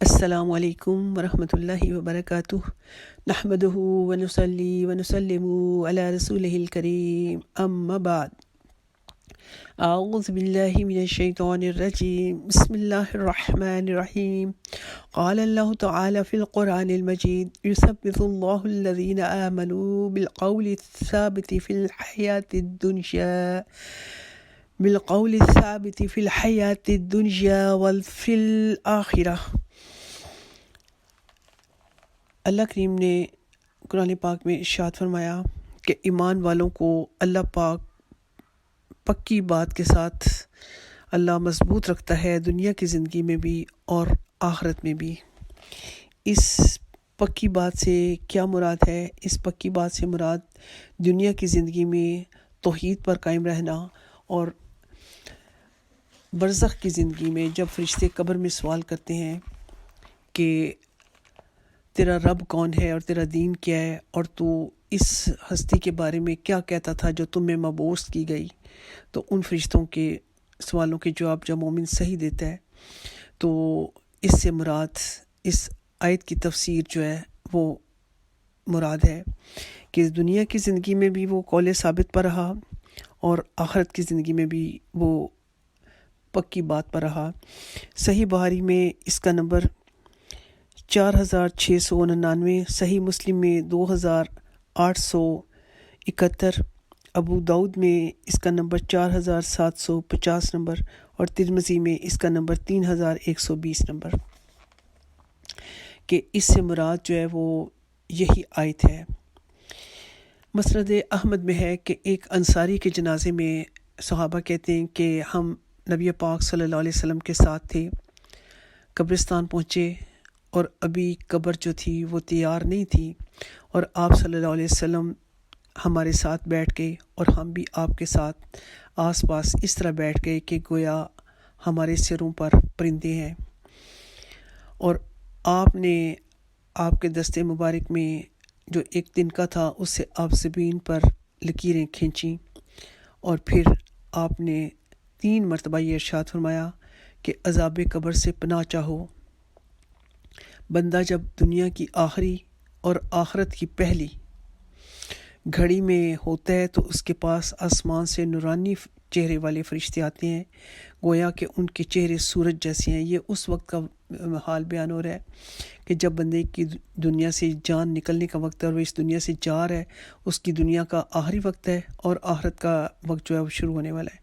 السلام علیکم ورحمۃ اللہ وبرکاتہ نحمدہ ونصلی ونسلم علی رسولہ الکریم اما بعد اعوذ باللہ من الشیطان الرجیم بسم اللہ الرحمن الرحیم قال اللہ تعالی فی القرآن المجید یثبت اللہ الذین آمنوا بالقول الثابت فی الحیاۃ الدنیا وفی الآخرہ۔ اللہ کریم نے قرآن پاک میں ارشاد فرمایا کہ ایمان والوں کو اللہ پاک پکی بات کے ساتھ اللہ مضبوط رکھتا ہے، دنیا کی زندگی میں بھی اور آخرت میں بھی۔ اس پکی بات سے کیا مراد ہے؟ اس پکی بات سے مراد دنیا کی زندگی میں توحید پر قائم رہنا، اور برزخ کی زندگی میں جب فرشتے قبر میں سوال کرتے ہیں کہ تیرا رب کون ہے اور تیرا دین کیا ہے، اور تو اس ہستی کے بارے میں کیا کہتا تھا جو تم میں مبعوث کی گئی، تو ان فرشتوں کے سوالوں کے جواب جب مومن صحیح دیتا ہے تو اس سے مراد، اس آیت کی تفسیر جو ہے وہ مراد ہے کہ اس دنیا کی زندگی میں بھی وہ قول ثابت پر رہا اور آخرت کی زندگی میں بھی وہ پکی بات پر رہا۔ صحیح بخاری میں اس کا نمبر 4699، صحیح مسلم میں 2871، ابو داؤد میں اس کا نمبر 4750 نمبر، اور ترمذی میں اس کا نمبر 3120 نمبر، کہ اس سے مراد جو ہے وہ یہی آیت ہے۔ مسند احمد میں ہے کہ ایک انصاری کے جنازے میں صحابہ کہتے ہیں کہ ہم نبی پاک صلی اللہ علیہ وسلم کے ساتھ تھے، قبرستان پہنچے اور ابھی قبر جو تھی وہ تیار نہیں تھی، اور آپ صلی اللہ علیہ وسلم ہمارے ساتھ بیٹھ گئے اور ہم بھی آپ کے ساتھ آس پاس اس طرح بیٹھ گئے کہ گویا ہمارے سروں پر پرندے ہیں، اور آپ نے آپ کے دستے مبارک میں جو ایک تنکا تھا اس سے آپ زمین پر لکیریں کھینچیں، اور پھر آپ نے 3 مرتبہ یہ ارشاد فرمایا کہ عذاب قبر سے پناہ چاہو۔ بندہ جب دنیا کی آخری اور آخرت کی پہلی گھڑی میں ہوتا ہے تو اس کے پاس آسمان سے نورانی چہرے والے فرشتے آتے ہیں، گویا کہ ان کے چہرے سورج جیسے ہیں۔ یہ اس وقت کا حال بیان ہو رہا ہے کہ جب بندے کی دنیا سے جان نکلنے کا وقت ہے اور وہ اس دنیا سے جا رہا ہے، اس کی دنیا کا آخری وقت ہے اور آخرت کا وقت جو ہے وہ شروع ہونے والا ہے۔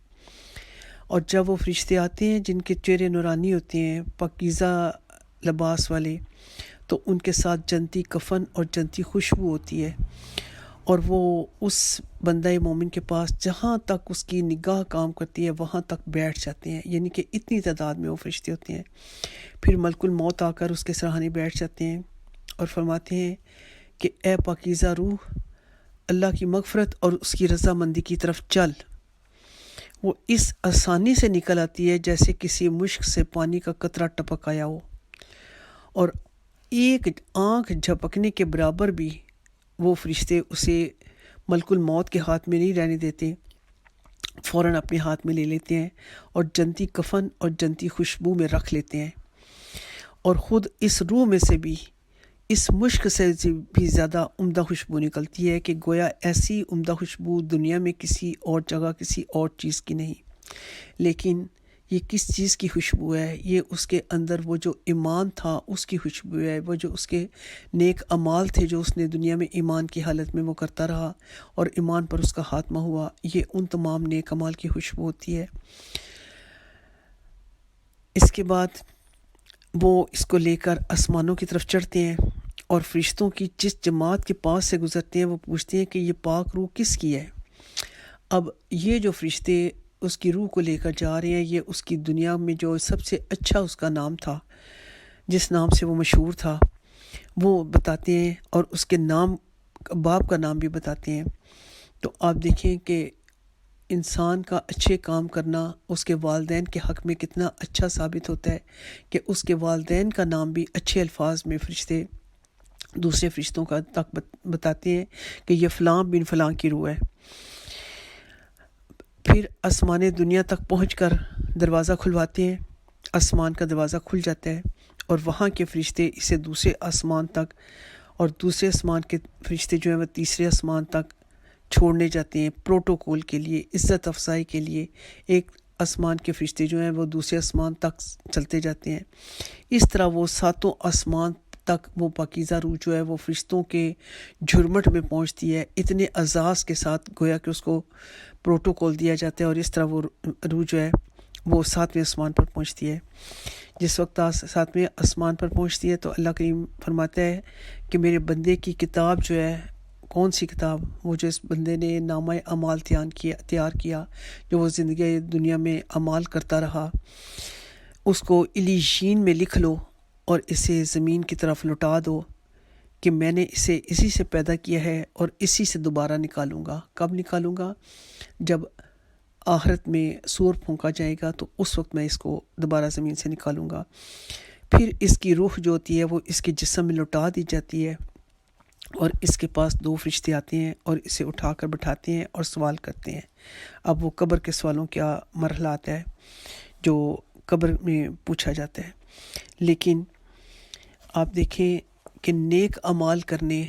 اور جب وہ فرشتے آتے ہیں جن کے چہرے نورانی ہوتے ہیں، پاکیزہ لباس والے، تو ان کے ساتھ جنتی کفن اور جنتی خوشبو ہوتی ہے، اور وہ اس بندہ مومن کے پاس جہاں تک اس کی نگاہ کام کرتی ہے وہاں تک بیٹھ جاتے ہیں، یعنی کہ اتنی تعداد میں وہ فرشتے ہوتے ہیں۔ پھر ملک الموت آ کر اس کے سراہانے بیٹھ جاتے ہیں اور فرماتے ہیں کہ اے پاکیزہ روح، اللہ کی مغفرت اور اس کی رضامندی کی طرف چل۔ وہ اس آسانی سے نکل آتی ہے جیسے کسی مشک سے پانی کا قطرہ ٹپک آیا ہو، اور ایک آنکھ جھپکنے کے برابر بھی وہ فرشتے اسے ملک الموت کے ہاتھ میں نہیں رہنے دیتے، فوراً اپنے ہاتھ میں لے لیتے ہیں اور جنتی کفن اور جنتی خوشبو میں رکھ لیتے ہیں، اور خود اس روح میں سے بھی، اس مشک سے بھی زیادہ عمدہ خوشبو نکلتی ہے کہ گویا ایسی عمدہ خوشبو دنیا میں کسی اور جگہ کسی اور چیز کی نہیں۔ لیکن یہ کس چیز کی خوشبو ہے؟ یہ اس کے اندر وہ جو ایمان تھا اس کی خوشبو ہے، وہ جو اس کے نیک اعمال تھے جو اس نے دنیا میں ایمان کی حالت میں وہ کرتا رہا اور ایمان پر اس کا خاتمہ ہوا، یہ ان تمام نیک اعمال کی خوشبو ہوتی ہے۔ اس کے بعد وہ اس کو لے کر آسمانوں کی طرف چڑھتے ہیں، اور فرشتوں کی جس جماعت کے پاس سے گزرتے ہیں وہ پوچھتے ہیں کہ یہ پاک روح کس کی ہے؟ اب یہ جو فرشتے اس کی روح کو لے کر جا رہے ہیں، یہ اس کی دنیا میں جو سب سے اچھا اس کا نام تھا، جس نام سے وہ مشہور تھا، وہ بتاتے ہیں، اور اس کے نام، باپ کا نام بھی بتاتے ہیں۔ تو آپ دیکھیں کہ انسان کا اچھے کام کرنا اس کے والدین کے حق میں کتنا اچھا ثابت ہوتا ہے کہ اس کے والدین کا نام بھی اچھے الفاظ میں فرشتے دوسرے فرشتوں کا تک بتاتے ہیں کہ یہ فلاں بن فلاں کی روح ہے۔ پھر آسمان دنیا تک پہنچ کر دروازہ کھلواتے ہیں، آسمان کا دروازہ کھل جاتا ہے اور وہاں کے فرشتے اسے دوسرے آسمان تک، اور دوسرے آسمان کے فرشتے جو ہیں وہ تیسرے آسمان تک چھوڑنے جاتے ہیں پروٹوکول کے لیے، عزت افزائی کے لیے۔ ایک آسمان کے فرشتے جو ہیں وہ دوسرے آسمان تک چلتے جاتے ہیں۔ اس طرح وہ ساتوں آسمان تک وہ پاکیزہ روح جو ہے وہ فرشتوں کے جھرمٹ میں پہنچتی ہے، اتنے اعزاز کے ساتھ، گویا کہ اس کو پروٹوکول دیا جاتا ہے، اور اس طرح وہ روح جو ہے وہ ساتویں آسمان پر پہنچتی ہے۔ جس وقت ساتویں آسمان پر پہنچتی ہے تو اللہ کریم فرماتا ہے کہ میرے بندے کی کتاب جو ہے، کون سی کتاب؟ وہ جو اس بندے نے نامہ اعمال تیار کیا، جو وہ زندگی دنیا میں اعمال کرتا رہا، اس کو علیشین میں لکھ لو اور اسے زمین کی طرف لوٹا دو کہ میں نے اسے اسی سے پیدا کیا ہے اور اسی سے دوبارہ نکالوں گا۔ کب نکالوں گا؟ جب آخرت میں سور پھونکا جائے گا تو اس وقت میں اس کو دوبارہ زمین سے نکالوں گا۔ پھر اس کی روح جو ہوتی ہے وہ اس کے جسم میں لوٹا دی جاتی ہے، اور اس کے پاس 2 فرشتے آتے ہیں اور اسے اٹھا کر بٹھاتے ہیں اور سوال کرتے ہیں۔ اب وہ قبر کے سوالوں کا مرحلہ آتا ہے جو قبر میں پوچھا جاتا ہے۔ لیکن آپ دیکھیں کہ نیک اعمال کرنے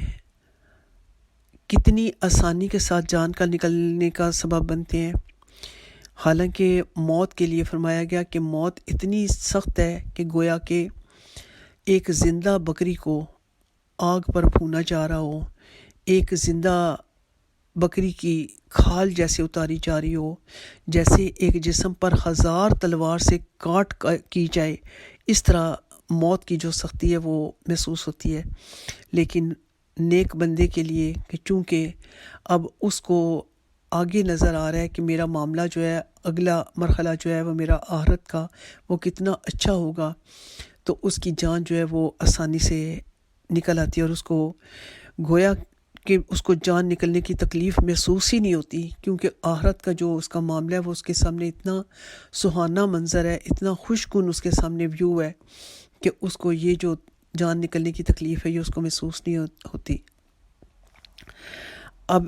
کتنی آسانی کے ساتھ جان کا نکلنے کا سبب بنتے ہیں، حالانکہ موت کے لیے فرمایا گیا کہ موت اتنی سخت ہے کہ گویا کہ ایک زندہ بکری کو آگ پر بھونا جا رہا ہو، ایک زندہ بکری کی کھال جیسے اتاری جا رہی ہو، جیسے ایک جسم پر 1000 تلوار سے کاٹ کی جائے، اس طرح موت کی جو سختی ہے وہ محسوس ہوتی ہے۔ لیکن نیک بندے کے لیے کہ چونکہ اب اس کو آگے نظر آ رہا ہے کہ میرا معاملہ جو ہے، اگلا مرحلہ جو ہے وہ میرا آخرت کا، وہ کتنا اچھا ہوگا، تو اس کی جان جو ہے وہ آسانی سے نکل آتی ہے، اور اس کو گویا کہ اس کو جان نکلنے کی تکلیف محسوس ہی نہیں ہوتی، کیونکہ آخرت کا جو اس کا معاملہ ہے وہ اس کے سامنے اتنا سہانا منظر ہے، اتنا خوشگن اس کے سامنے ویو ہے کہ اس کو یہ جو جان نکلنے کی تکلیف ہے یہ اس کو محسوس نہیں ہوتی۔ اب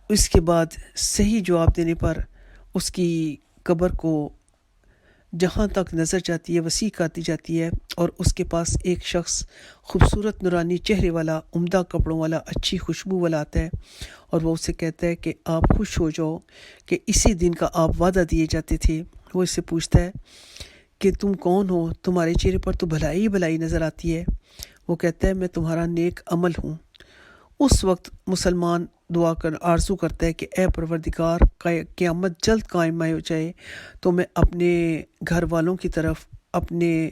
اس کے بعد صحیح جواب دینے پر اس کی قبر کو جہاں تک نظر جاتی ہے وسیع کرتی جاتی ہے، اور اس کے پاس ایک شخص خوبصورت نورانی چہرے والا، عمدہ کپڑوں والا، اچھی خوشبو والا آتا ہے، اور وہ اسے کہتا ہے کہ آپ خوش ہو جاؤ کہ اسی دن کا آپ وعدہ دیے جاتے تھے۔ وہ اس سے پوچھتا ہے کہ تم کون ہو؟ تمہارے چہرے پر تو بھلائی بھلائی نظر آتی ہے۔ وہ کہتا ہے میں تمہارا نیک عمل ہوں۔ اس وقت مسلمان دعا کر آرزو کرتا ہے کہ اے پروردگار، قیامت جلد قائم ہو جائے تو میں اپنے گھر والوں کی طرف، اپنے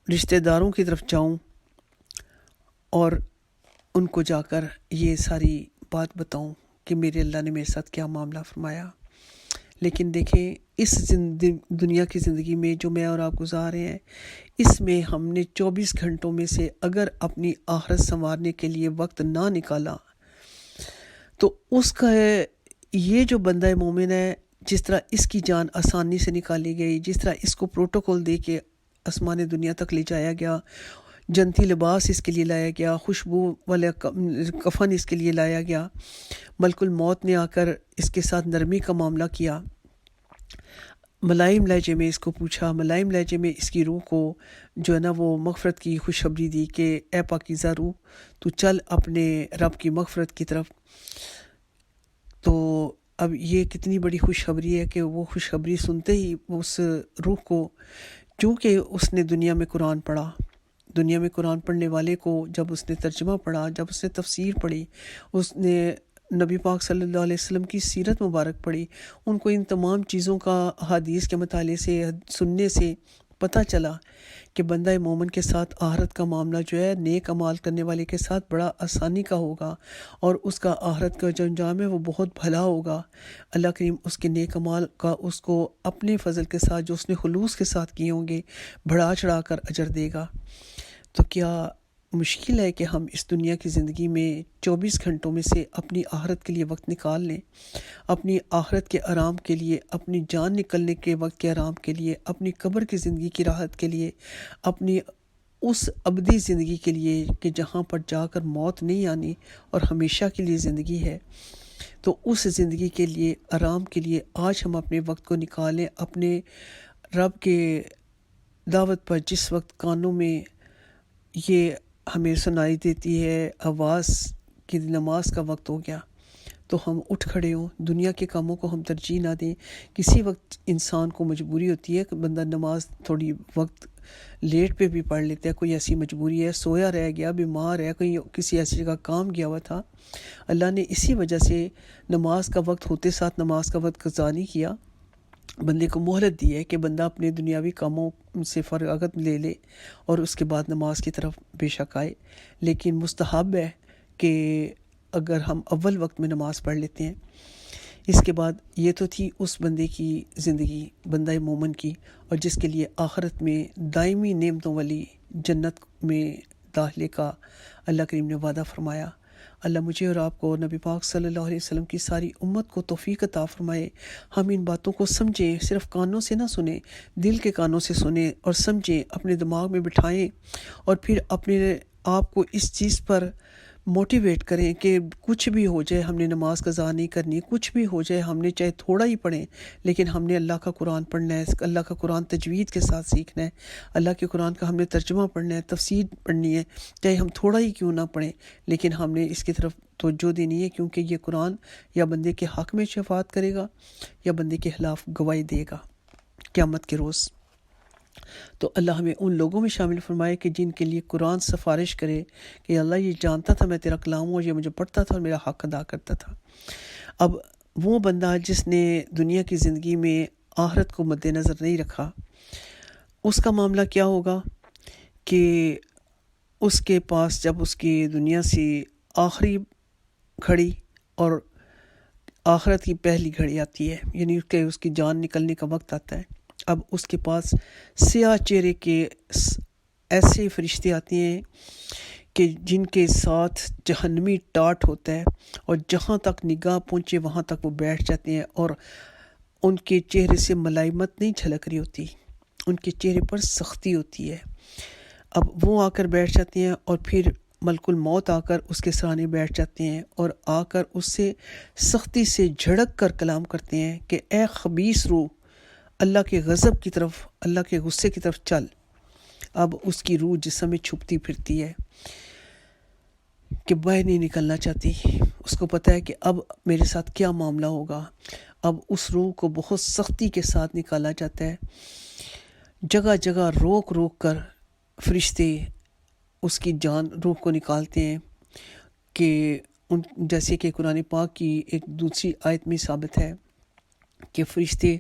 رشتہ داروں کی طرف جاؤں اور ان کو جا کر یہ ساری بات بتاؤں کہ میرے اللہ نے میرے ساتھ کیا معاملہ فرمایا۔ لیکن دیکھیں اس دنیا کی زندگی میں جو میں اور آپ گزار رہے ہیں، اس میں ہم نے 24 گھنٹوں میں سے اگر اپنی آخرت سنوارنے کے لیے وقت نہ نکالا تو اس کا یہ جو بندہ مومن ہے، جس طرح اس کی جان آسانی سے نکالی گئی، جس طرح اس کو پروٹوکول دے کے آسمان دنیا تک لے جایا گیا، جنتی لباس اس کے لیے لایا گیا، خوشبو والا کفن اس کے لیے لایا گیا، ملک الموت نے آ کر اس کے ساتھ نرمی کا معاملہ کیا، ملائم لہجے میں اس کو پوچھا، ملائم لہجے میں اس کی روح کو جو ہے نا وہ مغفرت کی خوشخبری دی کہ اے پاکیزہ روح، تو چل اپنے رب کی مغفرت کی طرف۔ تو اب یہ کتنی بڑی خوشخبری ہے کہ وہ خوشخبری سنتے ہی اس روح کو، چونکہ اس نے دنیا میں قرآن پڑھا، دنیا میں قرآن پڑھنے والے کو جب اس نے ترجمہ پڑھا، جب اس نے تفسیر پڑھی، اس نے نبی پاک صلی اللہ علیہ وسلم کی سیرت مبارک پڑھی، ان کو ان تمام چیزوں کا حدیث کے مطالعے سے، سننے سے پتہ چلا کہ بندہ مومن کے ساتھ آخرت کا معاملہ جو ہے نیک اعمال کرنے والے کے ساتھ بڑا آسانی کا ہوگا، اور اس کا آخرت کا جو انجام ہے وہ بہت بھلا ہوگا۔ اللہ کریم اس کے نیک اعمال کا اس کو اپنے فضل کے ساتھ جو اس نے خلوص کے ساتھ کیے ہوں گے بڑھا چڑھا کر اجر دے گا۔ تو کیا مشکل ہے کہ ہم اس دنیا کی زندگی میں 24 گھنٹوں میں سے اپنی آخرت کے لیے وقت نکال لیں، اپنی آخرت کے آرام کے لیے، اپنی جان نکلنے کے وقت کے آرام کے لیے، اپنی قبر کی زندگی کی راحت کے لیے، اپنی اس ابدی زندگی کے لیے کہ جہاں پر جا کر موت نہیں آنی اور ہمیشہ کے لیے زندگی ہے، تو اس زندگی کے لیے، آرام کے لیے آج ہم اپنے وقت کو نکالیں، اپنے رب کے دعوت پر جس وقت کانوں میں یہ ہمیں سنائی دیتی ہے آواز کہ نماز کا وقت ہو گیا، تو ہم اٹھ کھڑے ہوں، دنیا کے کاموں کو ہم ترجیح نہ دیں۔ کسی وقت انسان کو مجبوری ہوتی ہے کہ بندہ نماز تھوڑی وقت لیٹ پہ بھی پڑھ لیتا ہے، کوئی ایسی مجبوری ہے، سویا رہ گیا، بیمار ہے، کوئی کسی ایسی جگہ کام گیا ہوا تھا، اللہ نے اسی وجہ سے نماز کا وقت ہوتے ساتھ نماز کا وقت قضا نہیں کیا، بندے کو مہلت دی ہے کہ بندہ اپنے دنیاوی کاموں سے فراغت لے لے اور اس کے بعد نماز کی طرف بے شک آئے۔ لیکن مستحب ہے کہ اگر ہم اول وقت میں نماز پڑھ لیتے ہیں۔ اس کے بعد یہ تو تھی اس بندے کی زندگی، بندہ مومن کی، اور جس کے لیے آخرت میں دائمی نعمتوں والی جنت میں داخلے کا اللہ کریم نے وعدہ فرمایا۔ اللہ مجھے اور آپ کو، نبی پاک صلی اللہ علیہ وسلم کی ساری امت کو توفیق عطا فرمائے، ہم ان باتوں کو سمجھیں، صرف کانوں سے نہ سنیں، دل کے کانوں سے سنیں اور سمجھیں، اپنے دماغ میں بٹھائیں، اور پھر اپنے آپ کو اس چیز پر موٹیویٹ کریں کہ کچھ بھی ہو جائے ہم نے نماز قضا نہیں کرنی، کچھ بھی ہو جائے ہم نے چاہے تھوڑا ہی پڑھیں لیکن ہم نے اللہ کا قرآن پڑھنا ہے، اللہ کا قرآن تجوید کے ساتھ سیکھنا ہے، اللہ کے قرآن کا ہم نے ترجمہ پڑھنا ہے، تفسیر پڑھنی ہے، چاہے ہم تھوڑا ہی کیوں نہ پڑھیں لیکن ہم نے اس کی طرف توجہ دینی ہے، کیونکہ یہ قرآن یا بندے کے حق میں شفاعت کرے گا یا بندے کے خلاف گواہی دے گا قیامت کے روز۔ تو اللہ ہمیں ان لوگوں میں شامل فرمائے کہ جن کے لیے قرآن سفارش کرے کہ اللہ یہ جانتا تھا میں تیرا کلام ہوں، اور یہ مجھے پڑھتا تھا اور میرا حق ادا کرتا تھا۔ اب وہ بندہ جس نے دنیا کی زندگی میں آخرت کو مد نظر نہیں رکھا، اس کا معاملہ کیا ہوگا کہ اس کے پاس جب اس کی دنیا سے آخری گھڑی اور آخرت کی پہلی گھڑی آتی ہے، یعنی کہ اس کی جان نکلنے کا وقت آتا ہے، اب اس کے پاس سیاہ چہرے کے ایسے فرشتے آتے ہیں کہ جن کے ساتھ جہنمی ٹاٹ ہوتا ہے، اور جہاں تک نگاہ پہنچے وہاں تک وہ بیٹھ جاتے ہیں، اور ان کے چہرے سے ملائمت نہیں جھلک رہی ہوتی، ان کے چہرے پر سختی ہوتی ہے۔ اب وہ آ کر بیٹھ جاتے ہیں، اور پھر ملک الموت آ کر اس کے سامنے بیٹھ جاتے ہیں، اور آ کر اس سے سختی سے جھڑک کر کلام کرتے ہیں کہ اے خبیث روح، اللہ کے غضب کی طرف، اللہ کے غصے کی طرف چل۔ اب اس کی روح جسم میں چھپتی پھرتی ہے کہ باہر نہیں نکلنا چاہتی، اس کو پتہ ہے کہ اب میرے ساتھ کیا معاملہ ہوگا۔ اب اس روح کو بہت سختی کے ساتھ نکالا جاتا ہے، جگہ جگہ روک روک کر فرشتے اس کی جان روح کو نکالتے ہیں، کہ جیسے کہ قرآن پاک کی ایک دوسری آیت میں ثابت ہے کہ فرشتے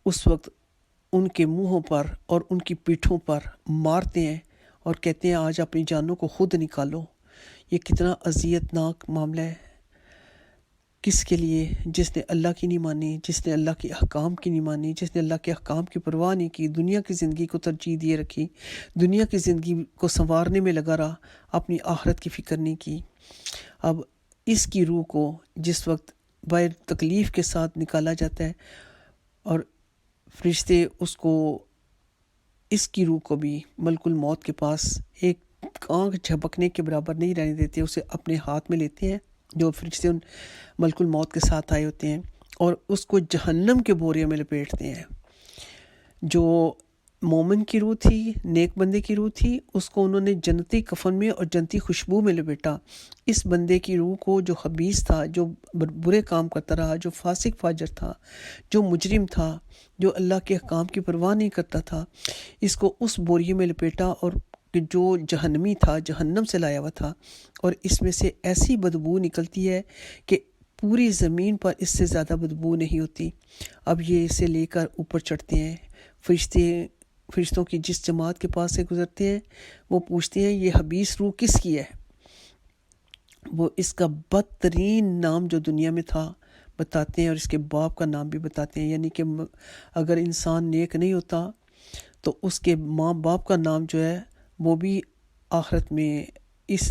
اس وقت ان کے منہوں پر اور ان کی پیٹھوں پر مارتے ہیں اور کہتے ہیں آج اپنی جانوں کو خود نکالو۔ یہ کتنا اذیت ناک معاملہ ہے، کس کے لیے؟ جس نے اللہ کی نہیں مانی، جس نے اللہ کے احکام کی نہیں مانی، جس نے اللہ کے احکام کی پرواہ نہیں کی، دنیا کی زندگی کو ترجیح دیے رکھی، دنیا کی زندگی کو سنوارنے میں لگا رہا، اپنی آخرت کی فکر نہیں کی۔ اب اس کی روح کو جس وقت بغیر تکلیف کے ساتھ نکالا جاتا ہے، اور فرشتے اس کی روح کو بھی ملک الموت کے پاس ایک آنکھ جھپکنے کے برابر نہیں رہنے دیتے، اسے اپنے ہاتھ میں لیتے ہیں جو فرشتے ان ملک الموت کے ساتھ آئے ہوتے ہیں، اور اس کو جہنم کے بورے میں لپیٹتے ہیں۔ جو مومن کی روح تھی، نیک بندے کی روح تھی، اس کو انہوں نے جنتی کفن میں اور جنتی خوشبو میں لپیٹا۔ اس بندے کی روح کو جو خبیث تھا، جو برے کام کرتا رہا، جو فاسق فاجر تھا، جو مجرم تھا، جو اللہ کے احکام کی پرواہ نہیں کرتا تھا، اس کو اس بوریے میں لپیٹا، اور جو جہنمی تھا، جہنم سے لایا ہوا تھا، اور اس میں سے ایسی بدبو نکلتی ہے کہ پوری زمین پر اس سے زیادہ بدبو نہیں ہوتی۔ اب یہ اسے لے کر اوپر چڑھتے ہیں، فرشتوں کی جس جماعت کے پاس سے گزرتے ہیں، وہ پوچھتے ہیں یہ خبیث روح کس کی ہے؟ وہ اس کا بدترین نام جو دنیا میں تھا بتاتے ہیں، اور اس کے باپ کا نام بھی بتاتے ہیں، یعنی کہ اگر انسان نیک نہیں ہوتا تو اس کے ماں باپ کا نام جو ہے وہ بھی آخرت میں اس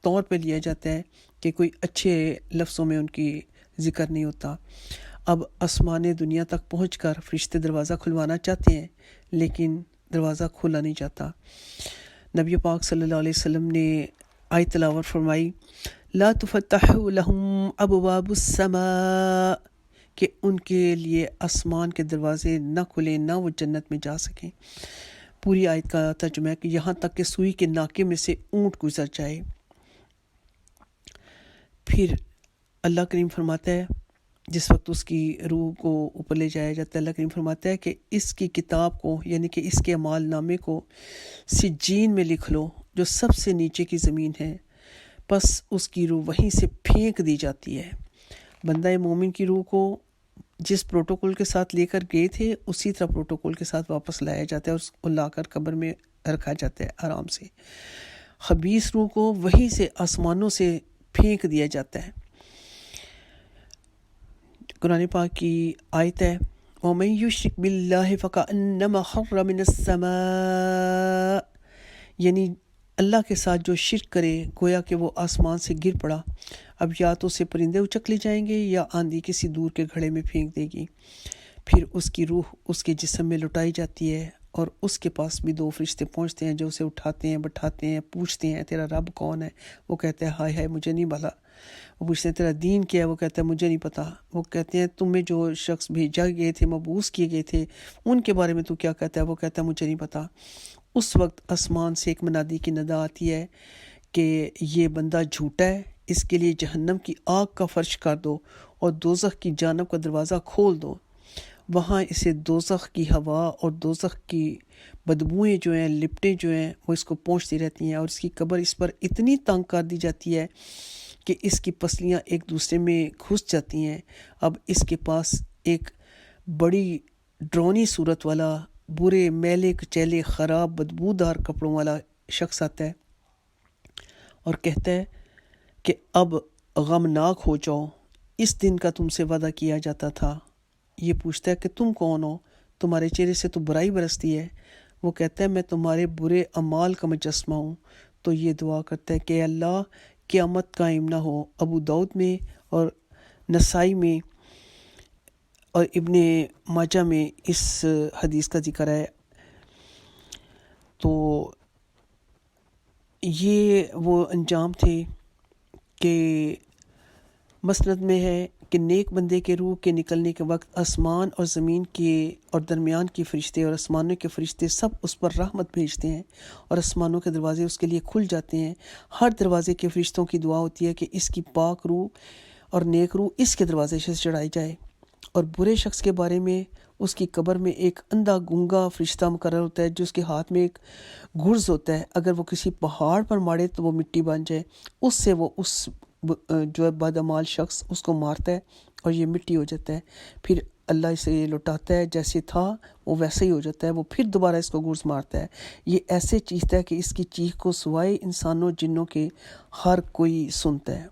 طور پہ لیا جاتا ہے کہ کوئی اچھے لفظوں میں ان کی ذکر نہیں ہوتا۔ اب آسمان دنیا تک پہنچ کر فرشتے دروازہ کھلوانا چاہتے ہیں، لیکن دروازہ کھولا نہیں جاتا۔ نبی پاک صلی اللہ علیہ وسلم نے آیت تلاوت فرمائی، لا تفتح لهم ابواب السماء، کہ ان کے لیے آسمان کے دروازے نہ کھلیں، نہ وہ جنت میں جا سکیں۔ پوری آیت کا ترجمہ ہے کہ یہاں تک کہ سوئی کے ناکے میں سے اونٹ گزر جائے۔ پھر اللہ کریم فرماتا ہے جس وقت اس کی روح کو اوپر لے جایا جاتا ہے، اللہ کریم فرماتا ہے کہ اس کی کتاب کو یعنی کہ اس کے اعمال نامے کو سجین میں لکھ لو جو سب سے نیچے کی زمین ہے، پس اس کی روح وہیں سے پھینک دی جاتی ہے۔ بندہ مومن کی روح کو جس پروٹوکول کے ساتھ لے کر گئے تھے اسی طرح پروٹوکول کے ساتھ واپس لایا جاتا ہے، اس کو لا کر قبر میں رکھا جاتا ہے آرام سے۔ خبیث روح کو وہیں سے آسمانوں سے پھینک دیا جاتا ہے۔ قرآن پاک کی آیت ہے وَمَن يُشْرِكْ بِاللَّهِ فَكَأَنَّمَا خَرَّ مِنَ السَّمَاءِ، یعنی اللہ کے ساتھ جو شرک کرے گویا کہ وہ آسمان سے گر پڑا۔ اب یا تو اسے پرندے اچک لے جائیں گے یا آندھی کسی دور کے گھڑے میں پھینک دے گی، پھر اس کی روح اس کے جسم میں لٹائی جاتی ہے اور اس کے پاس بھی 2 فرشتے پہنچتے ہیں جو اسے اٹھاتے ہیں، بٹھاتے ہیں، پوچھتے ہیں تیرا رب کون ہے؟ وہ کہتا ہے ہائے ہائے مجھے نہیں بھلا۔ وہ پوچھتے ہیں تیرا دین کیا ہے؟ وہ کہتا ہے مجھے نہیں پتہ۔ وہ کہتے ہیں تمہیں جو شخص بھیجا گئے تھے، مبعوث کیے گئے تھے، ان کے بارے میں تو کیا کہتا ہے؟ وہ کہتا ہے مجھے نہیں پتہ۔ اس وقت آسمان سے ایک منادی کی ندا آتی ہے کہ یہ بندہ جھوٹا ہے، اس کے لیے جہنم کی آگ کا فرش کر دو اور دوزخ کی جانب کا دروازہ کھول دو۔ وہاں اسے دوزخ کی ہوا اور دوزخ کی بدبوئیں جو ہیں، لپٹیں جو ہیں، وہ اس کو پہنچتی رہتی ہیں اور اس کی قبر اس پر اتنی تنگ کر دی جاتی ہے کہ اس کی پسلیاں ایک دوسرے میں گھس جاتی ہیں۔ اب اس کے پاس ایک بڑی ڈرونی صورت والا، برے میلے کچیلے خراب بدبودار کپڑوں والا شخص آتا ہے اور کہتا ہے کہ اب غمناک ہو جاؤ، اس دن کا تم سے وعدہ کیا جاتا تھا۔ یہ پوچھتا ہے کہ تم کون ہو؟ تمہارے چہرے سے تو برائی برستی ہے۔ وہ کہتا ہے میں تمہارے برے اعمال کا مجسمہ ہوں۔ تو یہ دعا کرتا ہے کہ اللہ قیامت قائم نہ ہو۔ ابو داؤد میں اور نسائی میں اور ابن ماجہ میں اس حدیث کا ذکر ہے۔ تو یہ وہ انجام تھے کہ مسند میں ہے کہ نیک بندے کے روح کے نکلنے کے وقت آسمان اور زمین کے اور درمیان کے فرشتے اور آسمانوں کے فرشتے سب اس پر رحمت بھیجتے ہیں اور آسمانوں کے دروازے اس کے لیے کھل جاتے ہیں۔ ہر دروازے کے فرشتوں کی دعا ہوتی ہے کہ اس کی پاک روح اور نیک روح اس کے دروازے سے چڑھائی جائے۔ اور برے شخص کے بارے میں اس کی قبر میں ایک اندھا گونگا فرشتہ مقرر ہوتا ہے جو اس کے ہاتھ میں ایک گرز ہوتا ہے، اگر وہ کسی پہاڑ پر مارے تو وہ مٹی بن جائے، اس سے وہ اس جو ہے بدعمال شخص اس کو مارتا ہے اور یہ مٹی ہو جاتا ہے۔ پھر اللہ اسے لوٹاتا ہے، جیسے تھا وہ ویسے ہی ہو جاتا ہے، وہ پھر دوبارہ اس کو گرز مارتا ہے۔ یہ ایسے چیختا ہے کہ اس کی چیخ کو سوائے انسانوں جنوں کے ہر کوئی سنتا ہے۔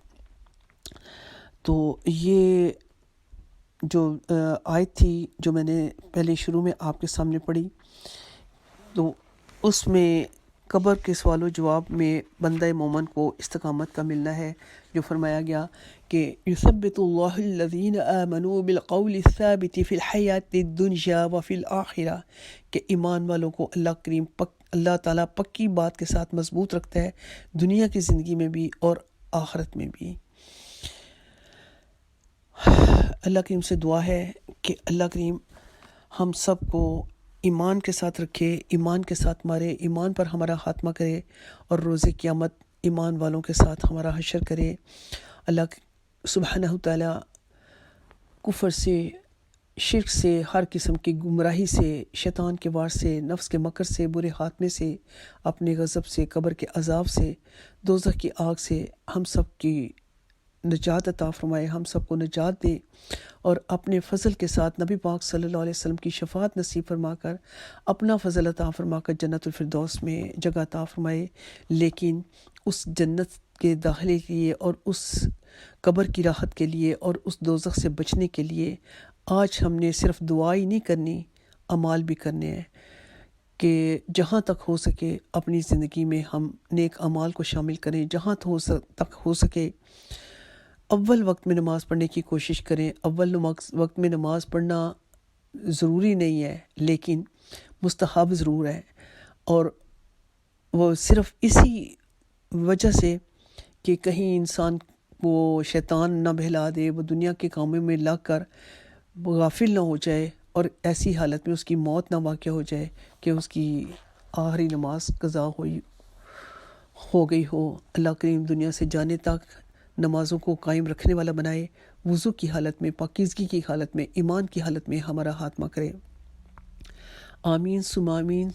تو یہ جو آیت تھی جو میں نے پہلے شروع میں آپ کے سامنے پڑھی، تو اس میں قبر کے سوال و جواب میں بندہ مومن کو استقامت کا ملنا ہے، جو فرمایا گیا کہ یثبت اللہ الذین آمنوا بالقول الثابت فی الحیات الدنیا وفی الآخرہ، کہ ایمان والوں کو اللہ تعالیٰ پکی بات کے ساتھ مضبوط رکھتا ہے دنیا کی زندگی میں بھی اور آخرت میں بھی۔ اللہ کریم سے دعا ہے کہ اللہ کریم ہم سب کو ایمان کے ساتھ رکھے، ایمان کے ساتھ مارے، ایمان پر ہمارا خاتمہ کرے اور روز قیامت ایمان والوں کے ساتھ ہمارا حشر کرے۔ اللہ سبحانہ تعالیٰ کفر سے، شرک سے، ہر قسم کی گمراہی سے، شیطان کے وار سے، نفس کے مکر سے، برے خاتمے سے، اپنے غضب سے، قبر کے عذاب سے، دوزخ کی آگ سے ہم سب کی نجات عطا فرمائے، ہم سب کو نجات دے اور اپنے فضل کے ساتھ نبی پاک صلی اللہ علیہ وسلم کی شفاعت نصیب فرما کر اپنا فضل عطا فرما کر جنت الفردوس میں جگہ عطا فرمائے۔ لیکن اس جنت کے داخلے کے لیے اور اس قبر کی راحت کے لیے اور اس دوزخ سے بچنے کے لیے آج ہم نے صرف دعا ہی نہیں کرنی، اعمال بھی کرنے ہیں کہ جہاں تک ہو سکے اپنی زندگی میں ہم نیک اعمال کو شامل کریں، جہاں تک ہو سکے اول وقت میں نماز پڑھنے کی کوشش کریں۔ اول وقت میں نماز پڑھنا ضروری نہیں ہے لیکن مستحب ضرور ہے، اور وہ صرف اسی وجہ سے کہ کہیں انسان کو شیطان نہ بہلا دے، وہ دنیا کے کاموں میں لگ کر غافل نہ ہو جائے اور ایسی حالت میں اس کی موت نہ واقع ہو جائے کہ اس کی آخری نماز قضا ہو گئی ہو، اللہ کریم دنیا سے جانے تک نمازوں کو قائم رکھنے والا بنائے، وضو کی حالت میں، پاکیزگی کی حالت میں، ایمان کی حالت میں ہمارا خاتمہ کرے۔ آمین ثم آمین۔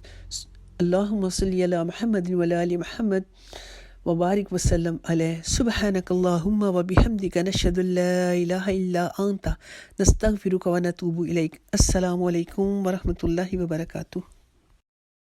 اللہم صلی علی محمد و علی آل محمد وبارک وسلم علیہ۔ سبحانک اللہم و بحمدک نشہد ان لا الہ الا انت نستغفرک و نتوب الیک۔ السلام علیکم ورحمۃ اللہ وبرکاتہ۔